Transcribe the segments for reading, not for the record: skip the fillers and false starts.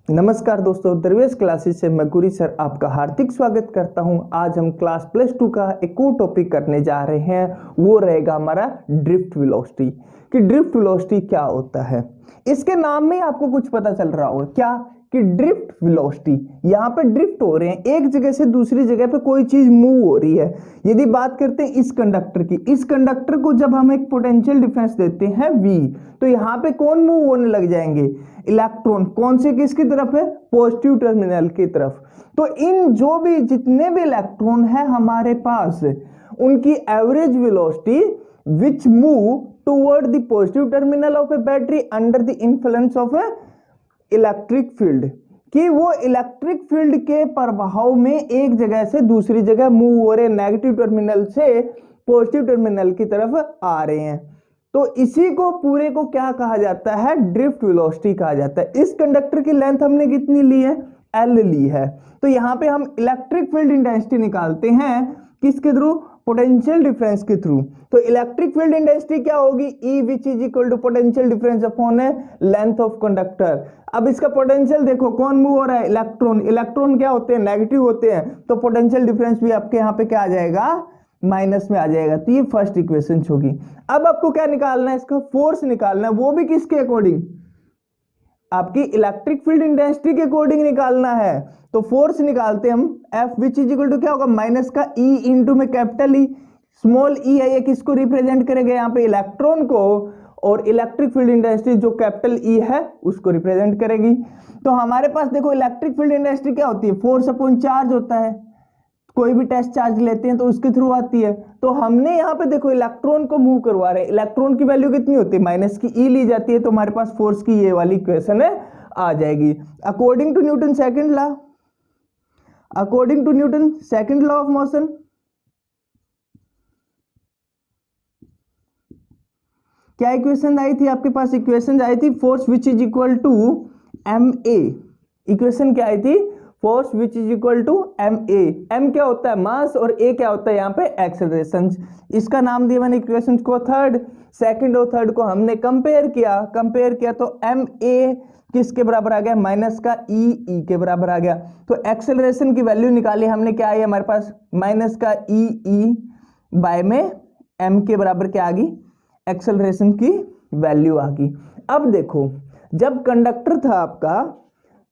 नमस्कार दोस्तों, दरवेश क्लासेस से मैं गुरी सर आपका हार्दिक स्वागत करता हूं। आज हम क्लास +2 का एक और टॉपिक करने जा रहे हैं, वो रहेगा हमारा ड्रिफ्ट वेलोसिटी। कि ड्रिफ्ट वेलोसिटी क्या होता है, इसके नाम में आपको कुछ पता चल रहा होगा क्या कि ड्रिफ्ट वेलोसिटी, यहाँ पे ड्रिफ्ट हो रहे हैं, एक जगह से दूसरी जगह पे कोई चीज मूव हो रही है। यदि बात करते हैं इस कंडक्टर की, इस कंडक्टर को जब हम एक पोटेंशियल डिफरेंस देते हैं v, तो यहाँ पे कौन मूव होने लग जाएंगे, इलेक्ट्रॉन। कौन से किसकी तरफ है, पॉजिटिव टर्मिनल की तरफ। तो इन जो भी जितने भी इलेक्ट्रॉन है हमारे पास, उनकी average velocity which move toward the positive terminal of A battery under the influence of A electric field, कि वो इलेक्ट्रिक फील्ड के प्रभाव में एक जगह से दूसरी जगह मूव हो रहे, नेगेटिव टर्मिनल से पॉजिटिव टर्मिनल की तरफ आ रहे हैं। तो इसी को पूरे को क्या कहा जाता है, ड्रिफ्ट वेलोसिटी कहा जाता है। इस कंडक्टर की लेंथ हमने कितनी ली है, L ली है। तो यहाँ पे हम इलेक्ट्रिक फील्ड इंटेंसिटी निकालते हैं किसके थ्रू, पोटेंशियल डिफरेंस के थ्रू। तो इलेक्ट्रिक फील्ड इंटेंसिटी क्या होगी, E which is equal to potential difference upon length of conductor. अब इसका पोटेंशियल देखो, कौन मूव हो रहा है, इलेक्ट्रॉन। इलेक्ट्रॉन क्या होते हैं, नेगेटिव होते हैं, तो पोटेंशियल डिफरेंस भी आपके यहाँ पे क्या आ जाएगा, माइनस में आ जाएगा। तो ये फर्स्ट इक्वेशन होगी। अब आपको क्या निकालना है, इसका फोर्स निकालना है, वो भी किसके अकॉर्डिंग, आपकी इलेक्ट्रिक फील्ड इंटेंसिटी के अकॉर्डिंग निकालना है। तो फोर्स निकालते हम, F which is equal to क्या होगा, माइनस का E इंटू में कैपिटल E, स्मॉल e है, ये किसको रिप्रेजेंट करेगा, यहाँ पे इलेक्ट्रॉन को, और इलेक्ट्रिक फील्ड इंटेंसिटी जो कैपिटल E है उसको रिप्रेजेंट करेगी। तो हमारे पास देखो इलेक्ट्रिक फील्ड इंटेंसिटी क्या होती है, फोर्स अपॉन चार्ज होता है। कोई भी टेस्ट चार्ज लेते हैं तो उसके थ्रू आती है। तो हमने यहाँ पे देखो इलेक्ट्रॉन को मूव करवा रहे हैं, इलेक्ट्रॉन की वैल्यू कितनी होती है, माइनस की E ली जाती है। तो हमारे पास फोर्स की ये वाली इक्वेशन है आ जाएगी। According to Newton second law, according to Newton second law of motion, क्या इक्वेशन आई थी आपके पास, इक्वेशन आई थी force which is equal to ma। Equation क्या आई थी, force which is equal to ma। m क्या होता है, मास, और a क्या होता है यहाँ पे एक्सेलरेशन। इसका नाम दिया मैंने इक्वेशन को थर्ड। सेकंड और थर्ड को हमने कंपेयर किया तो ma किसके बराबर आ गया, माइनस का e के बराबर आ गया। तो एक्सेलरेशन की वैल्यू निकाली हमने, क्या आई हमारे पास, माइनस का e बाय में m के बराबर क्या आ गई, एक्सेलरेशन की वैल्यू आ गई। अब देखो, जब कंडक्टर था आपका,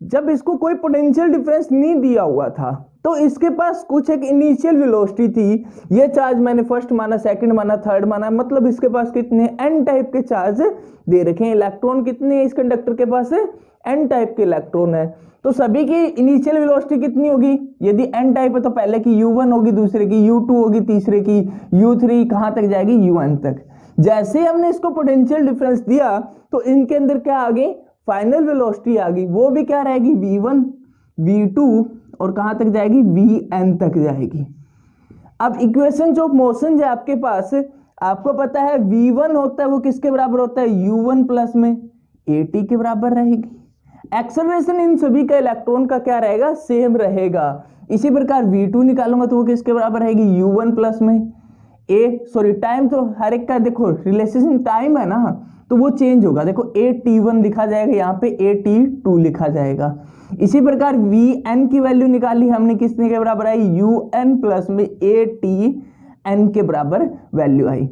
जब इसको कोई पोटेंशियल डिफरेंस नहीं दिया हुआ था, तो इसके पास कुछ एक इनिशियल वेलोसिटी थी। ये चार्ज मैंने फर्स्ट माना, सेकंड माना, थर्ड माना, मतलब इसके पास कितने n टाइप के चार्ज दे रखे हैं। इलेक्ट्रॉन कितने हैं इस कंडक्टर के पास है, n टाइप के इलेक्ट्रॉन है। तो सभी की इनिशियल वेलोसिटी कितनी होगी, यदि n टाइप है तो पहले की u1 होगी, दूसरे की u2 होगी, तीसरे की u3, कहां तक जाएगी, un तक। जैसे हमने इसको पोटेंशियल डिफरेंस दिया तो इनके अंदर क्या आ गई, फाइनल वेलोसिटी आ गई। वो भी क्या रहेगी, v1 v2, और कहां तक जाएगी, vn तक जाएगी। अब इक्वेशन ऑफ मोशन जो आपके पास, आपको पता है v1 होता है वो किसके बराबर होता है, u1 प्लस में at के बराबर रहेगी। एक्सेलरेशन इन सभी का इलेक्ट्रॉन का क्या रहेगा, सेम रहेगा। इसी प्रकार v2 निकालूंगा तो वो किसके बराबर रहेगी, u1 प्लस में टाइम तो हर एक का देखो रिलेशन टाइम है ना, तो वो चेंज होगा। देखो at1 लिखा जाएगा, यहाँ पे at2 लिखा जाएगा। इसी प्रकार vn की वैल्यू निकाली हमने, किसने के बराबर आई, un प्लस में atn के बराबर वैल्यू आई।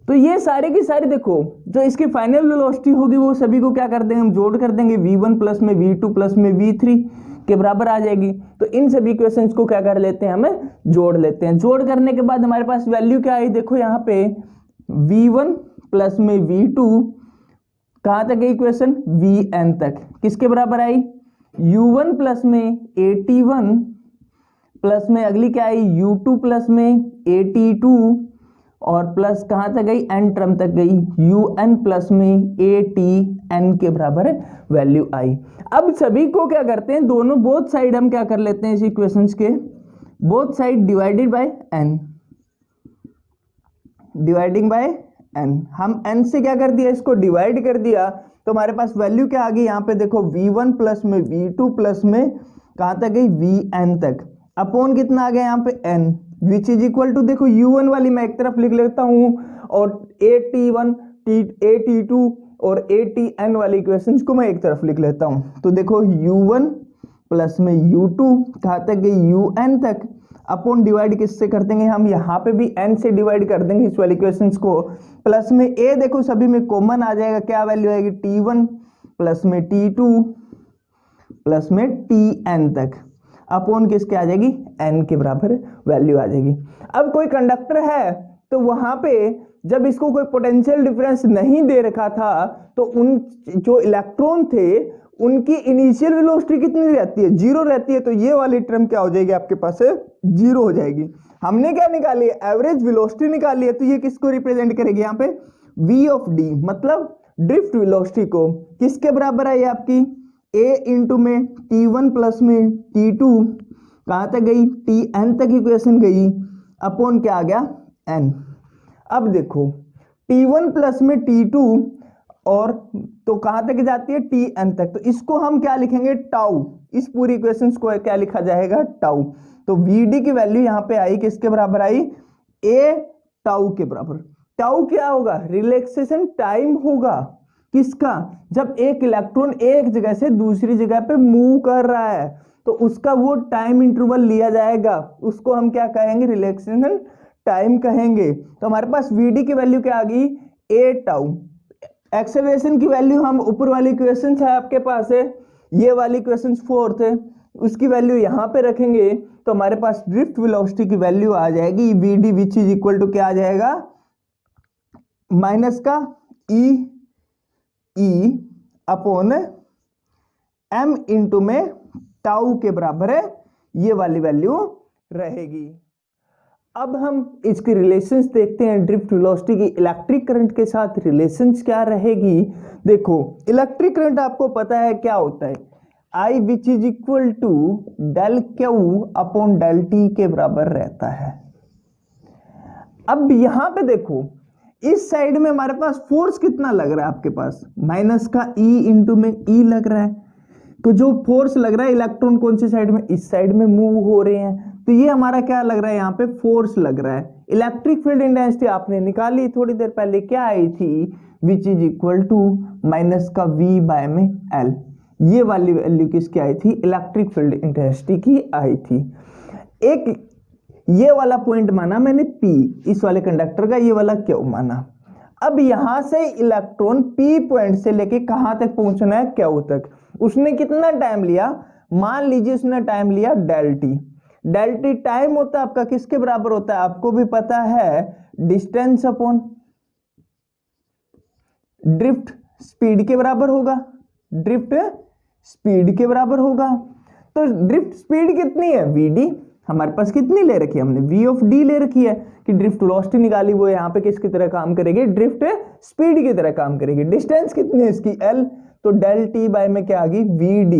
तो ये सारे की सारी देखो, जो इसकी फाइनल वेलोसिटी होगी वो सभी को क्या कर देंगे, हम जोड़ कर देंगे, v1 प्लस में v2 प्लस में v3 के बराबर आ जाएगी। तो इन सभी इक्वेशंस को क्या कर लेते हैं, हमें जोड़ लेते हैं। जोड़ करने के बाद हमारे पास वैल्यू क्या आई, देखो यहाँ पे v1 प्लस में v2 कहां तक है इक्वेशन, vn तक, किसके बराबर आई, u1 प्लस में at1 प्लस में अगली क्या आई, u2 प्लस में at2, और प्लस कहां तक गई, n टर्म तक गई, un प्लस में atn के बराबर वैल्यू आई। अब सभी को क्या करते हैं, दोनों बोथ साइड हम क्या कर लेते हैं इस इक्वेशंस के, both side divided by n, dividing by n। हम n से क्या कर दिया, इसको डिवाइड कर दिया, तो हमारे पास वैल्यू क्या आ गई, यहाँ पे देखो v1 प्लस में v2 प्लस में कहां तक गई, vn तक, अपॉन कितना आ गया यहाँ पे n, which is equal to, देखो u1 वाली मैं एक तरफ लिख लेता हूं, और at1 at2 और ATN वाली इक्वेशंस को मैं एक तरफ लिख लेता हूं। तो देखो U1 प्लस में U2 कहाँ तक गई UN तक, अपॉन डिवाइड किससे कर देंगे हम, यहाँ पे भी n से डिवाइड कर देंगे इस वाली इक्वेशंस को, प्लस में a देखो सभी में कॉमन आ जाएगा, क्या वैल्यू आएगी T1 प्लस में T2 प्लस में Tn तक, अपॉन किसके आ जाएगी n के बराबर वैल्यू आ जाएगी। अब कोई कंडक्टर है तो वहां पे जब इसको कोई पोटेंशियल डिफरेंस नहीं दे रखा था तो उन जो इलेक्ट्रॉन थे उनकी इनिशियल वेलोसिटी कितनी रहती है, 0 रहती है। तो ये वाली टर्म क्या हो जाएगी आपके पास, 0 हो जाएगी। हमने क्या निकाली है, एवरेज वेलोसिटी निकाली है। तो ये किसको रिप्रेजेंट करेगी यहाँ पे, v ऑफ d, मतलब ड्रिफ्ट वेलोसिटी को। किसके बराबर है ये आपकी, a इंटू में T1 प्लस में T2 कहाँ तक गई, Tn तक इक्वेशन गई, अपॉन क्या आ गया n। अब देखो T1 प्लस में T2 और तो कहां तक जाती है Tn तक, तो इसको हम क्या लिखेंगे टाउ, इस पूरी इक्वेशंस को क्या लिखा जाएगा टाउ। तो Vd की वैल्यू यहां पे आई किसके बराबर आई, a टाउ के बराबर। टाउ क्या होगा, रिलैक्सेशन टाइम होगा किसका, जब एक इलेक्ट्रॉन एक जगह से दूसरी जगह पे मूव कर रहा है तो उसका वो टाइम इंटरवल लिया जाएगा, उसको हम क्या कहेंगे, रिलैक्सेशन टाइम कहेंगे। तो हमारे पास Vd की वैल्यू क्या आ गई, a टाउ। एक्सेलरेशन की वैल्यू हम ऊपर वाली इक्वेशन है आपके पास है, ये वाली इक्वेशन 4 है, उसकी वैल्यू यहां पे रखेंगे तो हमारे पास ड्रिफ्ट वेलोसिटी की वैल्यू आ जाएगी Vd which is equal to क्या आ जाएगा, माइनस का ई अपॉन m इंटू में टाउ के बराबर है, ये वाली वैल्यू रहेगी। अब हम इसकी रिलेशंस देखते हैं, ड्रिफ्ट वेलोसिटी की इलेक्ट्रिक करंट के साथ रिलेशंस क्या रहेगी। देखो इलेक्ट्रिक करंट आपको पता है क्या होता है, I which is equal to del q upon del t के बराबर रहता है। अब यहां पे देखो इस साइड में हमारे पास फोर्स कितना लग रहा है आपके पास, माइनस का E इंटू में E लग रहा है। तो जो फोर्स लग रहा है इलेक्ट्रॉन कौन सी साइड में, इस साइड में मूव हो रहे हैं, तो ये हमारा क्या लग रहा है, यहाँ पे फोर्स लग रहा है। इलेक्ट्रिक फील्ड इंटेंसिटी आपने निकाली थोड़ी देर पहले, क्या आई थी, which is equal to minus का V बाय में L। ये वाली वैल्यू किसकी आई थी, इलेक्ट्रिक फील्ड इंटेंसिटी की आई थी। एक ये वाला पॉइंट माना मैंने P इस वाले कंडक्टर का, ये वाला Q माना। अब यहां से इलेक्ट्रॉन P पॉइंट से लेके कहां तक पहुंचना है, Q तक, उसने कितना टाइम लिया, मान लीजिए उसने टाइम लिया del t. Del t time होता है आपका किसके बराबर होता है, आपको भी पता है, डिस्टेंस अपॉन ड्रिफ्ट स्पीड के बराबर होगा, ड्रिफ्ट स्पीड के बराबर होगा। तो ड्रिफ्ट स्पीड कितनी है, Vd, हमारे पास कितनी ले रखी है हमने, V ऑफ d ले रखी है कि ड्रिफ्ट वेलोसिटी निकाली, वो यहाँ पे किसकी तरह काम करेगी, ड्रिफ्ट स्पीड की तरह काम करेगी। डिस्टेंस कितनी है इसकी, L, तो डेल टी बाय में क्या आ गई, Vd,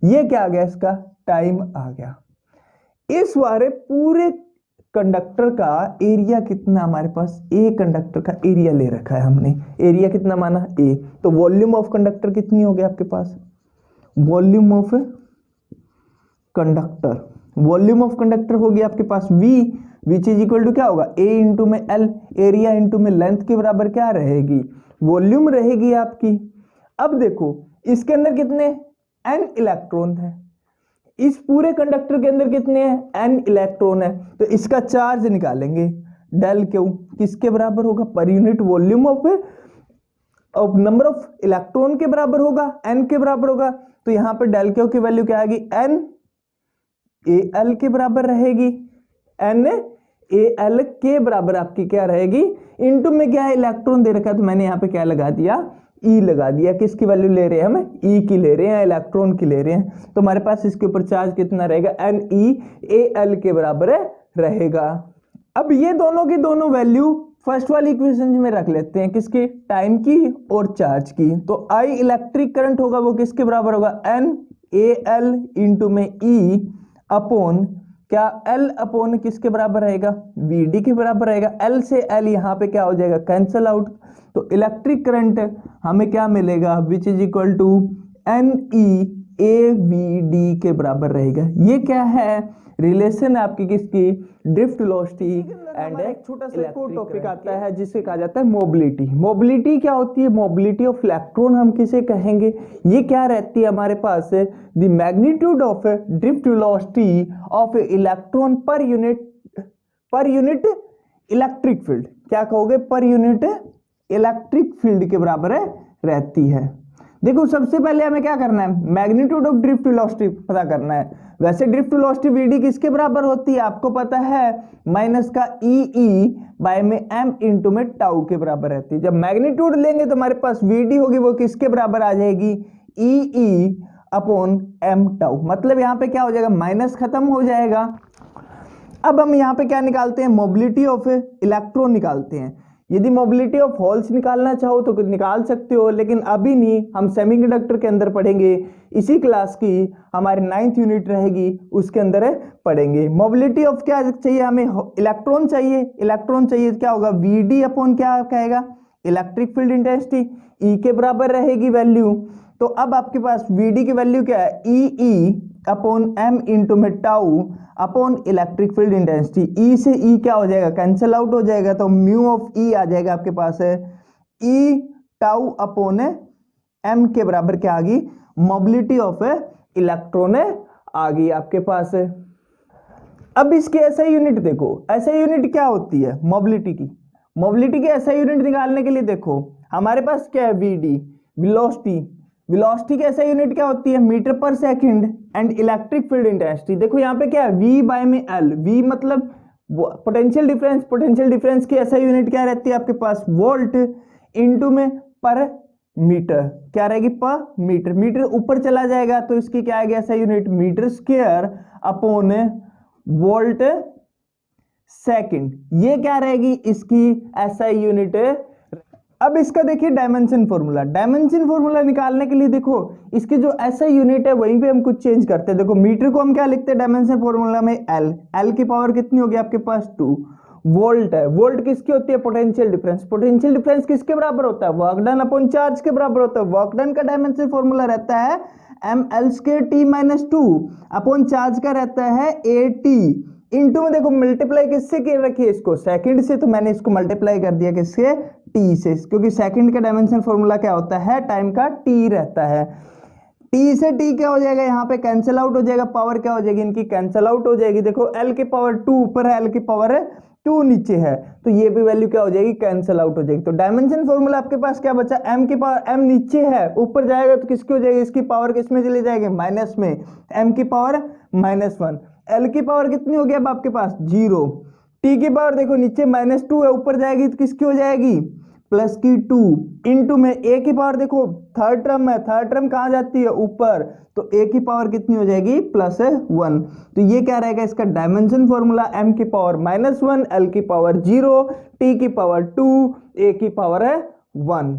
ये क्या आ गया, इसका टाइम आ गया। इस वाले पूरे कंडक्टर का एरिया कितना हमारे पास, ए कंडक्टर का एरिया ले रखा है हमने, एरिया कितना माना A, तो वॉल्यूम ऑफ कंडक्टर कितनी हो गया आपके पास, volume of conductor, volume of conductor हो गया आपके पास V, which is equal to क्या होगा, A इंटू में L, एरिया इंटू में लेंथ के बराबर क्या रहेगी, वॉल्यूम रहेगी आपकी। अब देखो इसके अंदर कितने N इलेक्ट्रॉन है, इस पूरे कंडक्टर के अंदर कितने हैं, N इलेक्ट्रॉन है, तो इसका चार्ज निकालेंगे, डेल क्यू किसके बराबर होगा, per unit volume of number of electron के बराबर होगा, N के बराबर होगा। तो यहां पर डेल क्यू की वैल्यू क्या आएगी, N AL के बराबर रहेगी, N AL के बराबर आपकी क्या रहेगी, इनटू में क्या है, इलेक्ट्रॉन दे रखा है, तो मैंने यहाँ पे क्या लगा दिया, E लगा दिया। किसकी वैल्यू ले रहे हैं हम, E की ले रहे हैं, इलेक्ट्रॉन की ले रहे हैं, तो हमारे पास इसके ऊपर चार्ज कितना रहेगा, NeAl के बराबर रहेगा। अब ये दोनों की दोनों वैल्यू फर्स्ट वाली इक्वेशन में रख लेते हैं, किसकी, टाइम की और चार्ज की। तो I इलेक्ट्रिक करंट होगा वो किसके बराबर होगा, NaL इंटू में E अपॉन क्या, L अपॉन किसके बराबर रहेगा, Vd के बराबर रहेगा। L से L यहाँ पे क्या हो जाएगा, कैंसल आउट। तो इलेक्ट्रिक करंट हमें क्या मिलेगा, which is equal to Ne AVD के बराबर रहेगा। ये क्या है, रिलेशन है आपकी किसकी, ड्रिफ्ट वेलोसिटी एंड एक छोटा सा टॉपिक आता है जिसे कहा जाता है मोबिलिटी। मोबिलिटी क्या होती है, मोबिलिटी ऑफ इलेक्ट्रॉन हम किसे कहेंगे, ये क्या रहती है हमारे पास, the magnitude of drift velocity of electron per unit electric field, क्या कहोगे, पर यूनिट इलेक्ट्रिक फील्ड के बराबर रहती है। देखो सबसे पहले हमें क्या करना है, मैग्नीट्यूड ऑफ ड्रिफ्ट वेलोसिटी पता करना है। वैसे ड्रिफ्ट वेलोसिटी वीडी किसके बराबर होती है, आपको पता है, माइनस का ई बाय में एम इंटू में टाउ के बराबर रहती है। जब मैग्नीट्यूड लेंगे तो हमारे पास वीडी होगी, वो किसके बराबर आ जाएगी, ई अपॉन एम टाउ। मतलब यहाँ पे क्या हो जाएगा, माइनस खत्म हो जाएगा। अब हम यहाँ पे क्या निकालते हैं, मोबिलिटी ऑफ इलेक्ट्रॉन निकालते हैं। यदि मोबिलिटी ऑफ होल्स निकालना चाहो तो निकाल सकते हो, लेकिन अभी नहीं, हम सेमीकंडक्टर के अंदर पढ़ेंगे, इसी क्लास की हमारी 9th यूनिट रहेगी, उसके अंदर पढ़ेंगे। मोबिलिटी ऑफ क्या चाहिए हमें, इलेक्ट्रॉन चाहिए। इलेक्ट्रॉन चाहिए क्या होगा, वीडी अपॉन क्या कहेगा, इलेक्ट्रिक फील्ड इंटेंसिटी, ई के बराबर रहेगी वैल्यू। तो अब आपके पास वीडी की वैल्यू क्या है, ई अपॉन एम इंटू में tau upon electric field intensity. E से ई क्या हो जाएगा, कैंसिल आउट हो जाएगा, तो म्यू ऑफ ई आ जाएगा आपके पास है, ई टाउ अपॉन एम के बराबर क्या आ गई, मोबिलिटी ऑफ इलेक्ट्रॉन आ गई आपके पास। अब इसकी ऐसा यूनिट देखो, ऐसा यूनिट क्या होती है मोबिलिटी की, मोबिलिटी की ऐसा यूनिट निकालने के लिए देखो हमारे पास क्या है, वीडी वेलोसिटी की ऐसा यूनिट क्या होती है, मीटर पर second and electric field intensity. देखो यहाँ पे क्या है, V बाय में L, V मतलब पोटेंशियल डिफरेंस की ऐसा यूनिट क्या रहती है आपके पास, वोल्ट इंटू में पर मीटर, क्या रहेगी, पर मीटर। मीटर ऊपर चला जाएगा तो इसकी क्या आएगी ऐसा unit, metre square upon volt second. ये क्या रहेगी इसकी ऐसा यूनिट। अब इसका देखिए डायमेंशन फॉर्मूला निकालने के लिए देखो इसकी जो ऐसा यूनिट है वहीं पे हम कुछ चेंज करते हैं। देखो मीटर को हम क्या लिखते हैं डायमेंशन फॉर्मूला में, एल की पावर कितनी होगी आपके पास 2। वोल्ट है, वोल्ट किसकी होती है, पोटेंशियल डिफरेंस किसके बराबर होता है, वर्क डन अपॉन चार्ज के बराबर होता है। वर्क डन का डायमेंशन फॉर्मूला रहता है mL²t-2 अपॉन चार्ज का रहता है AT इंटू में देखो मल्टीप्लाई किससे कर रखिए इसको, सेकंड से, तो मैंने इसको मल्टीप्लाई कर दिया किससे, टी से, क्योंकि सेकंड का डायमेंशन फॉर्मूला क्या होता है, टाइम का टी रहता है। टी से टी क्या हो जाएगा, यहाँ पे कैंसिल आउट हो जाएगा, पावर क्या हो जाएगी इनकी कैंसिल आउट हो जाएगी। देखो एल की पावर 2 ऊपर है, एल की पावर 2 नीचे है, तो ये भी वैल्यू क्या हो जाएगी, कैंसिल आउट हो जाएगी। तो डायमेंशन फॉर्मूला आपके पास क्या बचा, एम की पावर, एम नीचे है, ऊपर जाएगा तो किसकी हो जाएगी, इसकी पावर किस में चली जाएगी, माइनस में, एम की पावर -1। एल की पावर कितनी होगी अब आपके पास 0। टी की पावर देखो नीचे -2 है, ऊपर जाएगी तो किसकी हो जाएगी, प्लस की 2 इंटू में ए की पावर देखो थर्ड टर्म है, थर्ड टर्म कहाँ जाती है ऊपर, तो ए की पावर कितनी हो जाएगी +1। तो ये क्या रहेगा इसका डायमेंशन फॉर्मूला, एम की पावर -1, एल की पावर 0, टी की पावर 2, ए की पावर 1।